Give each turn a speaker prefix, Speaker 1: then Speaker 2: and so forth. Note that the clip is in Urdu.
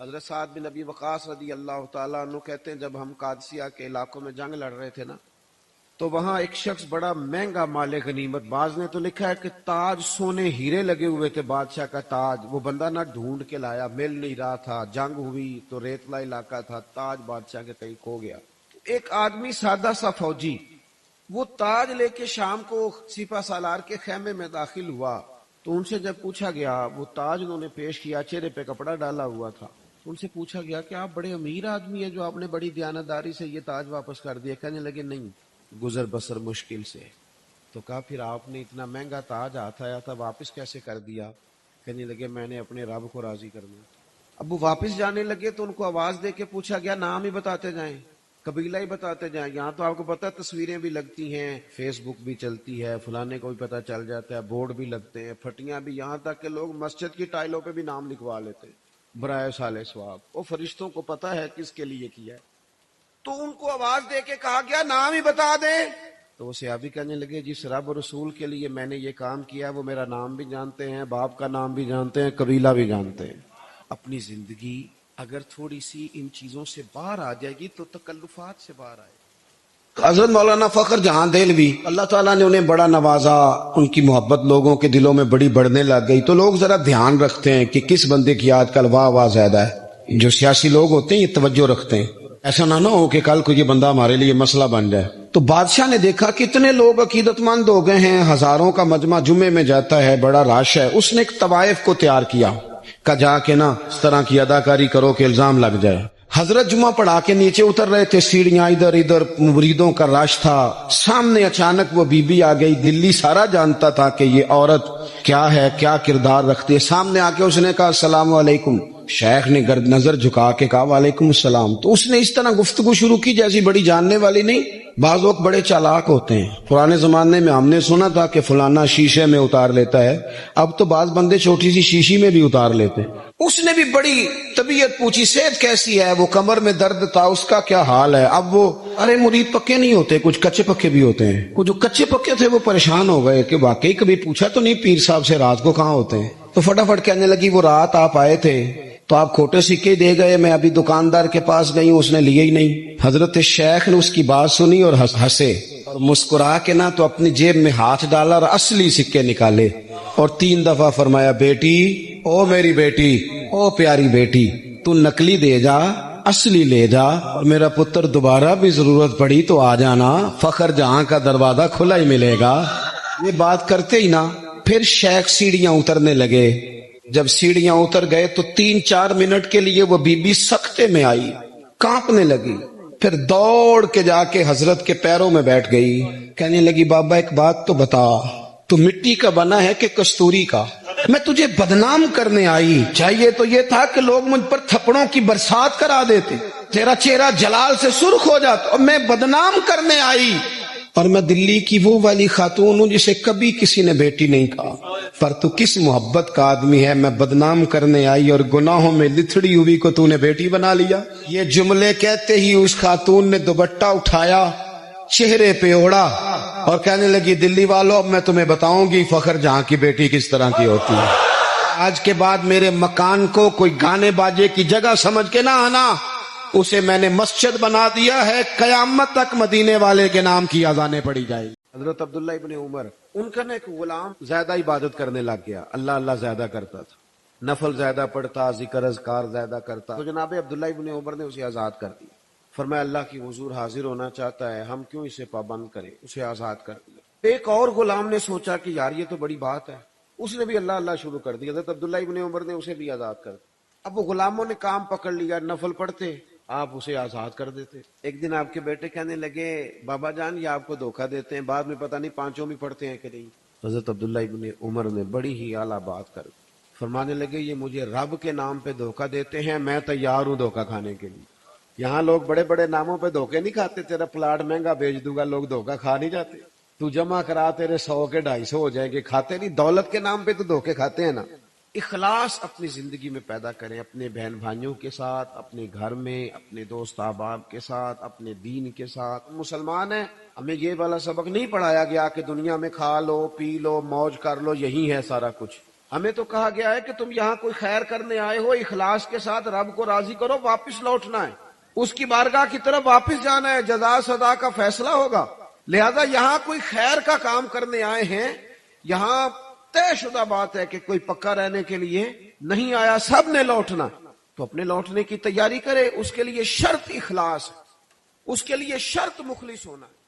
Speaker 1: حضرت سعد بن ابی وقاص رضی اللہ تعالیٰ عنہ کہتے ہیں جب ہم قادسیہ کے علاقوں میں جنگ لڑ رہے تھے نا تو وہاں ایک شخص بڑا مہنگا مال غنیمت، بعض نے تو لکھا ہے کہ تاج سونے ہیرے لگے ہوئے تھے بادشاہ کا تاج، وہ بندہ نہ ڈھونڈ کے لایا، مل نہیں رہا تھا، جنگ ہوئی تو ریتلا علاقہ تھا، تاج بادشاہ کے کہیں کھو گیا۔ ایک آدمی سادہ سا فوجی وہ تاج لے کے شام کو سپہ سالار کے خیمے میں داخل ہوا تو ان سے جب پوچھا گیا، وہ تاج انہوں نے پیش کیا، چہرے پہ کپڑا ڈالا ہوا تھا، تو ان سے پوچھا گیا کہ آپ بڑے امیر آدمی ہیں جو آپ نے بڑی دیانتداری سے یہ تاج واپس کر دیا؟ کہنے لگے نہیں، گزر بسر مشکل سے۔ تو کہا پھر آپ نے اتنا مہنگا تاج ہاتھ آیا تھا واپس کیسے کر دیا؟ کہنے لگے میں نے اپنے رب کو راضی کرنا۔ اب وہ واپس جانے لگے تو ان کو آواز دے کے پوچھا گیا نام ہی بتاتے جائیں، قبیلہ ہی بتاتے جائیں، یہاں تو آپ کو پتہ تصویریں بھی لگتی ہیں، فیس بک بھی چلتی ہے، فلانے کو بھی پتہ چل جاتا ہے، بورڈ بھی لگتے ہیں، پھٹیاں بھی، یہاں تک کہ لوگ مسجد کی ٹائلوں پہ بھی نام لکھوا لیتے ہیں برائے سال ثواب۔ وہ فرشتوں کو پتہ ہے کس کے لیے کیا ہے۔ تو ان کو آواز دے کے کہا گیا نام ہی بتا دیں، تو وہ صحابی کہنے لگے جس رب اور رسول کے لیے میں نے یہ کام کیا وہ میرا نام بھی جانتے ہیں، باپ کا نام بھی جانتے ہیں، قبیلہ بھی جانتے ہیں۔ اپنی زندگی اگر تھوڑی سی ان چیزوں سے باہر آ جائے گی تو تکلفات سے باہر آئے گی۔ حضرت مولانا فخر جہاں دہلوی اللہ تعالیٰ نے انہیں بڑا نوازا، ان کی محبت لوگوں کے دلوں میں بڑی بڑھنے لگ گئی، تو لوگ ذرا دھیان رکھتے ہیں کہ کس بندے کی آج کل واہ واہ زیادہ ہے۔ جو سیاسی لوگ ہوتے ہیں یہ توجہ رکھتے ہیں، ایسا نہ ہو کہ کل کو یہ بندہ ہمارے لیے مسئلہ بن جائے۔ تو بادشاہ نے دیکھا کتنے لوگ عقیدت مند ہو گئے ہیں، ہزاروں کا مجمع جمعے میں جاتا ہے، بڑا رش ہے، اس نے ایک طوائف کو تیار کیا کہ جا کے نا اس طرح کی اداکاری کرو کہ الزام لگ جائے۔ حضرت جمعہ پڑھا کے نیچے اتر رہے تھے، سیڑھیاں ادھر ادھر، مریدوں کا رش تھا، سامنے اچانک وہ بی بی آ گئی۔ دلی سارا جانتا تھا کہ یہ عورت کیا ہے، کیا کردار رکھتی ہے۔ سامنے آ کے اس نے کہا السلام علیکم۔ شیخ نے گرد نظر جھکا کے کہا وعلیکم السلام۔ تو اس نے اس طرح گفتگو شروع کی جیسی بڑی جاننے والی نہیں۔ بعض لوگ بڑے چالاک ہوتے ہیں، پرانے زمانے میں ہم نے سنا تھا کہ فلانا شیشے میں اتار لیتا ہے، اب تو بعض بندے چھوٹی سی شیشی میں بھی اتار لیتے ہیں۔ اس نے بھی بڑی طبیعت پوچھی، صحت کیسی ہے؟ وہ کمر میں درد تھا، اس کا کیا حال ہے؟ اب وہ ارے مرید پکے نہیں ہوتے، کچھ کچے پکے بھی ہوتے ہیں۔ وہ جو کچے پکے تھے وہ پریشان ہو گئے کہ واقعی کبھی پوچھا تو نہیں پیر صاحب سے رات کو کہاں ہوتے ہیں؟ تو فٹافٹ کہنے لگی وہ رات آپ آئے تھے تو آپ کھوٹے سکے دے گئے، میں ابھی دکاندار کے پاس گئی ہوں، اس نے لیے ہی نہیں۔ حضرت شیخ نے اس کی بات سنی اور ہنسے اور مسکرا کے نا تو اپنی جیب میں ہاتھ ڈالا اور اصلی سکے نکالے اور 3 دفعہ فرمایا بیٹی، او میری بیٹی، او پیاری بیٹی، تو نکلی دے جا، اصلی لے جا، اور میرا پتر دوبارہ بھی ضرورت پڑی تو آ جانا، فخر جہاں کا دروازہ کھلا ہی ملے گا۔ یہ بات کرتے ہی نا پھر شیخ سیڑھیاں اترنے لگے۔ جب سیڑھیاں اتر گئے تو 3-4 منٹ کے لیے وہ بی بی سکتے میں آئی، کانپنے لگی، پھر دوڑ کے جا کے حضرت کے پیروں میں بیٹھ گئی، کہنے لگی بابا ایک بات تو بتا، تو مٹی کا بنا ہے کہ کستوری کا؟ میں تجھے بدنام کرنے آئی، چاہیے تو یہ تھا کہ لوگ مجھ پر تھپڑوں کی برسات کرا دیتے، تیرا چہرہ جلال سے سرخ ہو جاتا، اور میں بدنام کرنے آئی، اور میں دلی کی وہ والی خاتون ہوں جسے کبھی کسی نے بیٹی نہیں کہا، پر تو کس محبت کا آدمی ہے، میں بدنام کرنے آئی اور گناہوں میں لتھڑی ہوئی کو تو نے بیٹی بنا لیا۔ یہ جملے کہتے ہی اس خاتون نے دوپٹہ اٹھایا، چہرے پہ اوڑا اور کہنے لگی دلی والوں اب میں تمہیں بتاؤں گی فخر جہاں کی بیٹی کس طرح کی ہوتی ہے۔ آج کے بعد میرے مکان کو کوئی گانے باجے کی جگہ سمجھ کے نہ آنا، اسے میں نے مسجد بنا دیا ہے، قیامت تک مدینے والے کے نام کی اذانیں پڑی جائیں گی۔ حضرت عبداللہ ابن عمر، ان کا ایک غلام زیادہ عبادت کرنے لگ گیا، اللہ اللہ زیادہ کرتا تھا، نفل زیادہ پڑھتا، ذکر اذکار زیادہ کرتا، تو جناب عبداللہ ابن عمر نے اسے آزاد کر دیا۔ فرمایا اللہ کی حضور حاضر ہونا چاہتا ہے، ہم کیوں اسے پابند کریں، اسے آزاد کر دیا۔ ایک اور غلام نے سوچا کہ یار یہ تو بڑی بات ہے، اس نے بھی اللہ اللہ شروع کر دیا، حضرت عبداللہ ابن عمر نے اسے بھی آزاد کر دیا۔ اب وہ غلاموں نے کام پکڑ لیا، نفل پڑھتے، آپ اسے آزاد کر دیتے۔ ایک دن آپ کے بیٹے کہنے لگے بابا جان یہ آپ کو دھوکہ دیتے ہیں، بعد میں پتہ نہیں 5 بھی پڑھتے ہیں کہ نہیں۔ حضرت عبداللہ ابن عمر نے بڑی ہی اعلیٰ بات کر فرمانے لگے یہ مجھے رب کے نام پہ دھوکہ دیتے ہیں، میں تیار ہوں دھوکہ کھانے کے لیے۔ یہاں لوگ بڑے بڑے ناموں پہ دھوکے نہیں کھاتے، تیرا پلاٹ مہنگا بیچ دوں گا، لوگ دھوکہ کھا نہیں جاتے، تو جمع کرا تیرے 100 کے 250 ہو جائیں گے، کھاتے نہیں، دولت کے نام پہ تو دھوکے کھاتے ہیں نا۔ اخلاص اپنی زندگی میں پیدا کریں، اپنے بہن بھائیوں کے ساتھ، اپنے گھر میں، اپنے دوست احباب کے ساتھ، اپنے دین کے ساتھ۔ مسلمان ہیں، ہمیں یہ والا سبق نہیں پڑھایا گیا کہ دنیا میں کھا لو پی لو موج کر لو، یہی ہے سارا کچھ۔ ہمیں تو کہا گیا ہے کہ تم یہاں کوئی خیر کرنے آئے ہو، اخلاص کے ساتھ رب کو راضی کرو، واپس لوٹنا ہے، اس کی بارگاہ کی طرف واپس جانا ہے، جزا سزا کا فیصلہ ہوگا۔ لہذا یہاں کوئی خیر کا کام کرنے آئے ہیں، یہاں طے شدہ بات ہے کہ کوئی پکا رہنے کے لیے نہیں آیا، سب نے لوٹنا، تو اپنے لوٹنے کی تیاری کرے، اس کے لیے شرط اخلاص ہے، اس کے لیے شرط مخلص ہونا ہے۔